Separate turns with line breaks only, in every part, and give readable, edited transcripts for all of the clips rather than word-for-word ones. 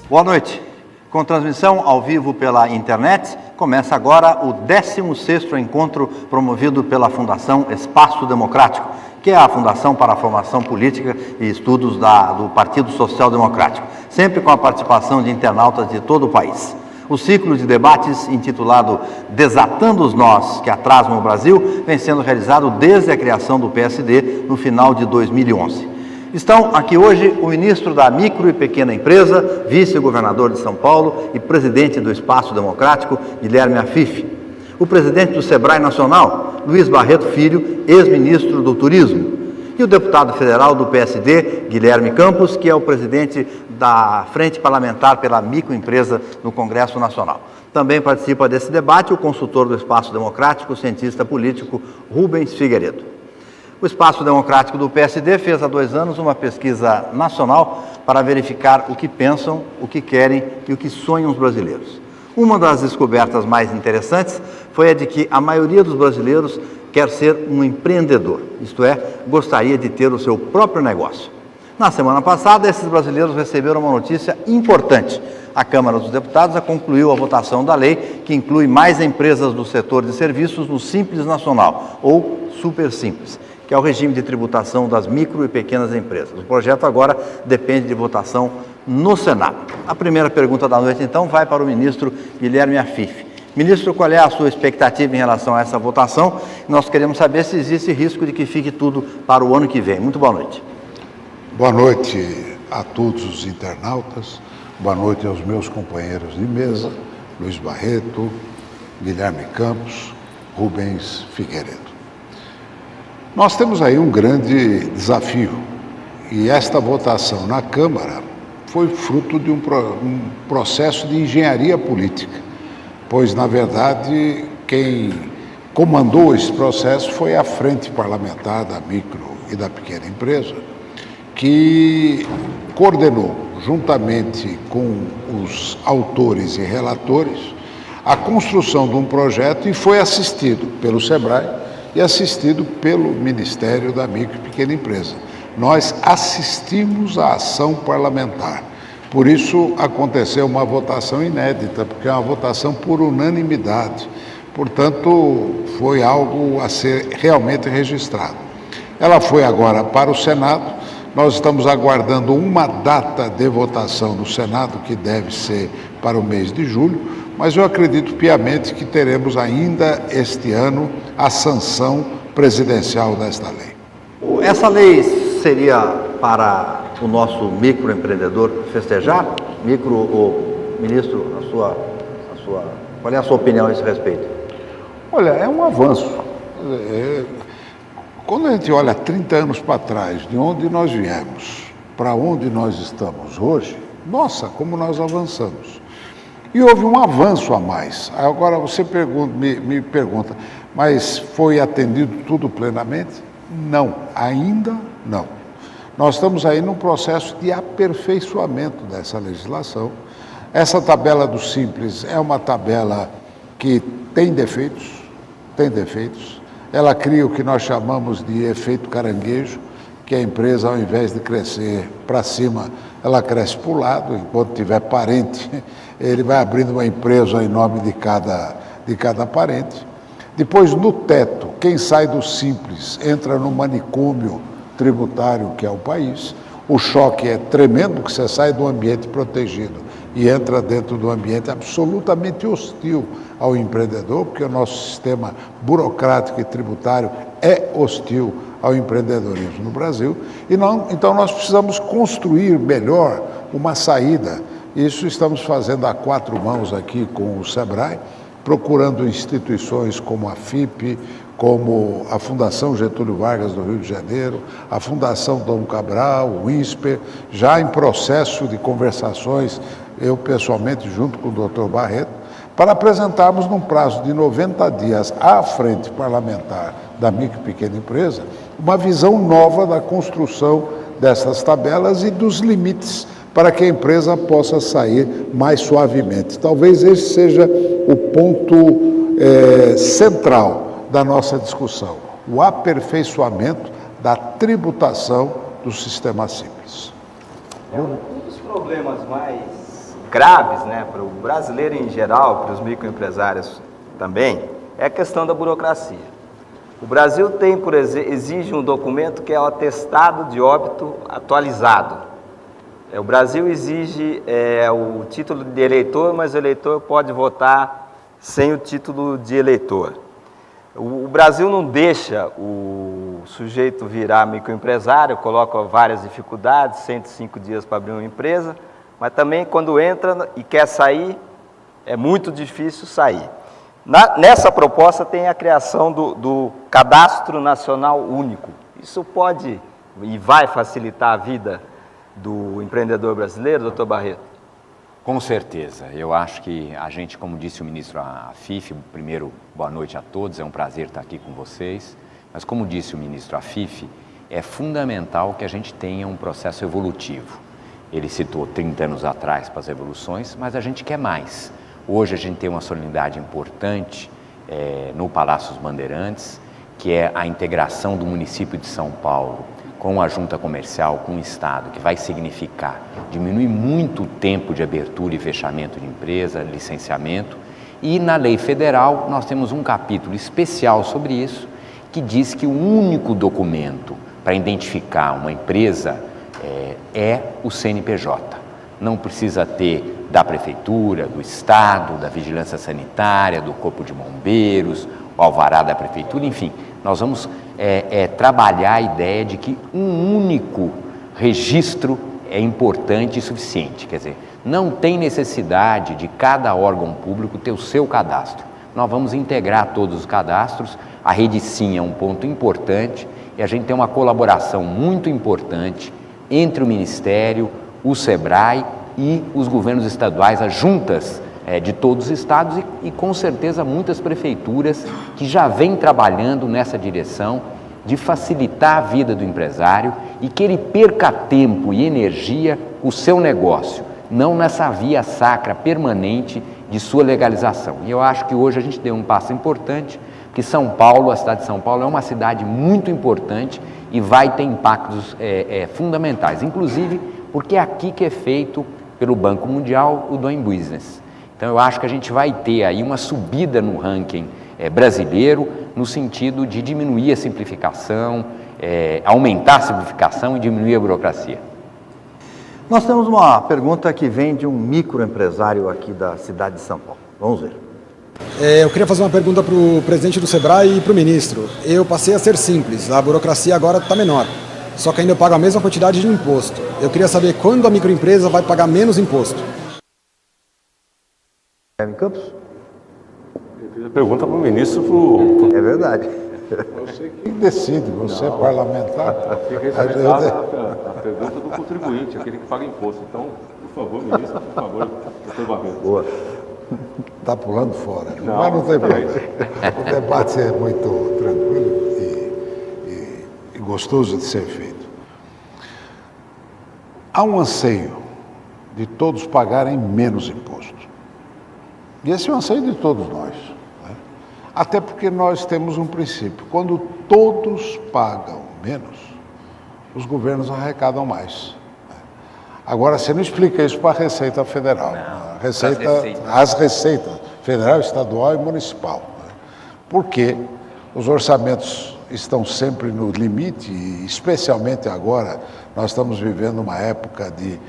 Boa noite. Com transmissão ao vivo pela internet, começa agora o 16º encontro promovido pela Fundação Espaço Democrático, que é a Fundação para a Formação Política e Estudos do Partido Social Democrático, sempre com a participação de internautas de todo o país. O ciclo de debates, intitulado Desatando os Nós que Atrasam o Brasil, vem sendo realizado desde a criação do PSD no final de 2011. Estão aqui hoje o ministro da Micro e Pequena Empresa, vice-governador de São Paulo e presidente do Espaço Democrático, Guilherme Afif. O presidente do Sebrae Nacional, Luiz Barreto Filho, ex-ministro do Turismo. E o deputado federal do PSD, Guilherme Campos, que é o presidente da Frente Parlamentar pela Microempresa no Congresso Nacional. Também participa desse debate o consultor do Espaço Democrático, o cientista político Rubens Figueiredo. O Espaço Democrático do PSD fez há 2 anos uma pesquisa nacional para verificar o que pensam, o que querem e o que sonham os brasileiros. Uma das descobertas mais interessantes foi a de que a maioria dos brasileiros quer ser um empreendedor, isto é, gostaria de ter o seu próprio negócio. Na semana passada, esses brasileiros receberam uma notícia importante. A Câmara dos Deputados concluiu a votação da lei que inclui mais empresas do setor de serviços no Simples Nacional, ou Super Simples, que é o regime de tributação das micro e pequenas empresas. O projeto agora depende de votação no Senado. A primeira pergunta da noite, então, vai para o ministro Guilherme Afif. Ministro, qual é a sua expectativa em relação a essa votação? Nós queremos saber se existe risco de que fique tudo para o ano que vem. Muito boa noite.
Boa noite a todos os internautas, boa noite aos meus companheiros de mesa, Luiz Barreto, Guilherme Campos, Rubens Figueiredo. Nós temos aí um grande desafio e esta votação na Câmara foi fruto de um processo de engenharia política, pois, na verdade, quem comandou esse processo foi a Frente Parlamentar da Micro e da Pequena Empresa, que coordenou, juntamente com os autores e relatores, a construção de um projeto e foi assistido pelo Sebrae e assistido pelo Ministério da Micro e Pequena Empresa. Nós assistimos à ação parlamentar. Por isso aconteceu uma votação inédita, porque é uma votação por unanimidade. Portanto, foi algo a ser realmente registrado. Ela foi agora para o Senado. Nós estamos aguardando uma data de votação no Senado, que deve ser para o mês de julho, mas eu acredito piamente que teremos ainda este ano a sanção presidencial desta lei.
Essa lei seria para o nosso microempreendedor festejar? Ministro, qual é a sua opinião a esse respeito?
Olha, é um avanço. Quando a gente olha 30 anos para trás, de onde nós viemos, para onde nós estamos hoje, nossa, como nós avançamos. E houve um avanço a mais. Agora você me pergunta, mas foi atendido tudo plenamente? Não, ainda não. Nós estamos aí num processo de aperfeiçoamento dessa legislação. Essa tabela do Simples é uma tabela que tem defeitos. Ela cria o que nós chamamos de efeito caranguejo, que a empresa, ao invés de crescer para cima, ela cresce para o lado. Enquanto tiver parente, ele vai abrindo uma empresa em nome de cada parente. Depois, no teto, quem sai do Simples entra no manicômio tributário que é o país. O choque é tremendo, porque você sai do ambiente protegido e entra dentro do ambiente absolutamente hostil ao empreendedor, porque o nosso sistema burocrático e tributário é hostil ao empreendedorismo no Brasil. Então nós precisamos construir melhor uma saída. Isso estamos fazendo a 4 mãos aqui com o Sebrae, procurando instituições como a FIP, como a Fundação Getúlio Vargas do Rio de Janeiro, a Fundação Dom Cabral, o INSPER, já em processo de conversações, eu pessoalmente junto com o Dr. Barreto, para apresentarmos num prazo de 90 dias à Frente Parlamentar da Micro e Pequena Empresa uma visão nova da construção dessas tabelas e dos limites para que a empresa possa sair mais suavemente. Talvez esse seja o ponto central da nossa discussão, o aperfeiçoamento da tributação do sistema simples.
Um dos problemas mais graves, né, para o brasileiro em geral, para os microempresários também, é a questão da burocracia. O Brasil tem, exige um documento que é o atestado de óbito atualizado. O Brasil exige o título de eleitor, mas o eleitor pode votar sem o título de eleitor. O Brasil não deixa o sujeito virar microempresário, coloca várias dificuldades, 105 dias para abrir uma empresa, mas também quando entra e quer sair, é muito difícil sair. Nessa proposta tem a criação do Cadastro Nacional Único. Isso pode e vai facilitar a vida do empreendedor brasileiro, doutor Barreto?
Com certeza. Eu acho que a gente, como disse o ministro Afife, primeiro, boa noite a todos, é um prazer estar aqui com vocês. Mas como disse o ministro Afife, é fundamental que a gente tenha um processo evolutivo. Ele citou 30 anos atrás para as evoluções, mas a gente quer mais. Hoje a gente tem uma solenidade importante no Palácio dos Bandeirantes, que é a integração do município de São Paulo com a junta comercial, com o Estado, que vai significar diminuir muito o tempo de abertura e fechamento de empresa, licenciamento. E na lei federal nós temos um capítulo especial sobre isso, que diz que o único documento para identificar uma empresa é o CNPJ. Não precisa ter da Prefeitura, do Estado, da Vigilância Sanitária, do Corpo de Bombeiros, o alvará da Prefeitura, enfim. Nós vamos trabalhar a ideia de que um único registro é importante e suficiente. Quer dizer, não tem necessidade de cada órgão público ter o seu cadastro. Nós vamos integrar todos os cadastros. A Rede Sim é um ponto importante e a gente tem uma colaboração muito importante entre o Ministério, o SEBRAE e os governos estaduais, as juntas de todos os estados e com certeza muitas prefeituras que já vêm trabalhando nessa direção de facilitar a vida do empresário e que ele perca tempo e energia com o seu negócio, não nessa via sacra permanente de sua legalização. E eu acho que hoje a gente deu um passo importante, que São Paulo, a cidade de São Paulo, é uma cidade muito importante e vai ter impactos fundamentais, inclusive porque é aqui que é feito pelo Banco Mundial o Doing Business. Então eu acho que a gente vai ter aí uma subida no ranking brasileiro no sentido de diminuir a simplificação, aumentar a simplificação e diminuir a burocracia.
Nós temos uma pergunta que vem de um microempresário aqui da cidade de São Paulo. Vamos ver.
Eu queria fazer uma pergunta para o presidente do SEBRAE e para o ministro. Eu passei a ser simples, a burocracia agora está menor, só que ainda eu pago a mesma quantidade de imposto. Eu queria saber quando a microempresa vai pagar menos imposto.
Em Campos?
Eu fiz a pergunta para o ministro.
É verdade.
Você que decide, você é parlamentar.
Tem que respeitar a pergunta do contribuinte, aquele que paga imposto. Então, por favor, ministro, por favor, doutor Barreto.
Boa.
Está pulando fora.
Não,
mas não tem
não.
problema. O debate é muito tranquilo e gostoso de ser feito. Há um anseio de todos pagarem menos imposto. E esse é o anseio de todos nós. Né? Até porque nós temos um princípio. Quando todos pagam menos, os governos arrecadam mais. Agora, você não explica isso para a Receita Federal.
Não,
as receitas federal, estadual e municipal. Né? Porque os orçamentos estão sempre no limite e, especialmente agora, nós estamos vivendo uma época de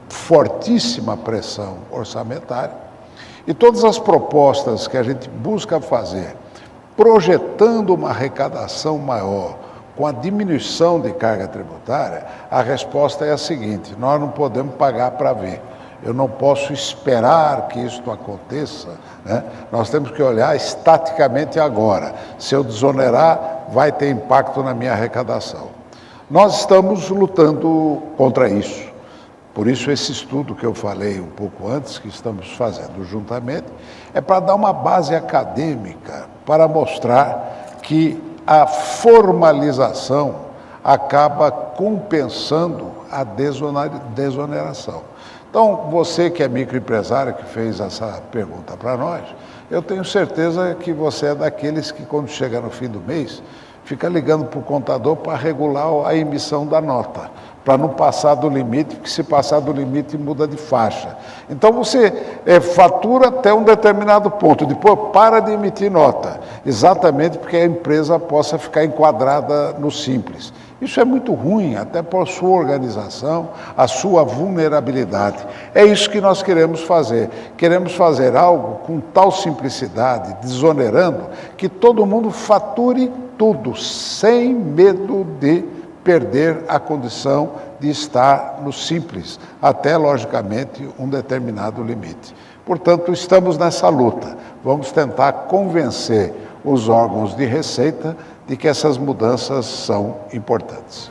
fortíssima pressão orçamentária. E todas as propostas que a gente busca fazer, projetando uma arrecadação maior, com a diminuição de carga tributária, a resposta é a seguinte: nós não podemos pagar para ver. Eu não posso esperar que isso aconteça, né? Nós temos que olhar estaticamente agora. Se eu desonerar, vai ter impacto na minha arrecadação. Nós estamos lutando contra isso. Por isso, esse estudo que eu falei um pouco antes, que estamos fazendo juntamente, é para dar uma base acadêmica, para mostrar que a formalização acaba compensando a desoneração. Então, você que é microempresário, que fez essa pergunta para nós, eu tenho certeza que você é daqueles que, quando chega no fim do mês, fica ligando para o contador para regular a emissão da nota. para não passar do limite, porque se passar do limite muda de faixa. Então você fatura até um determinado ponto, depois para de emitir nota, exatamente porque a empresa possa ficar enquadrada no Simples. Isso é muito ruim, até por sua organização, a sua vulnerabilidade. É isso que nós queremos fazer. Queremos fazer algo com tal simplicidade, desonerando, que todo mundo fature tudo, sem medo de perder a condição de estar no Simples, até, logicamente, um determinado limite. Portanto, estamos nessa luta. Vamos tentar convencer os órgãos de receita de que essas mudanças são importantes.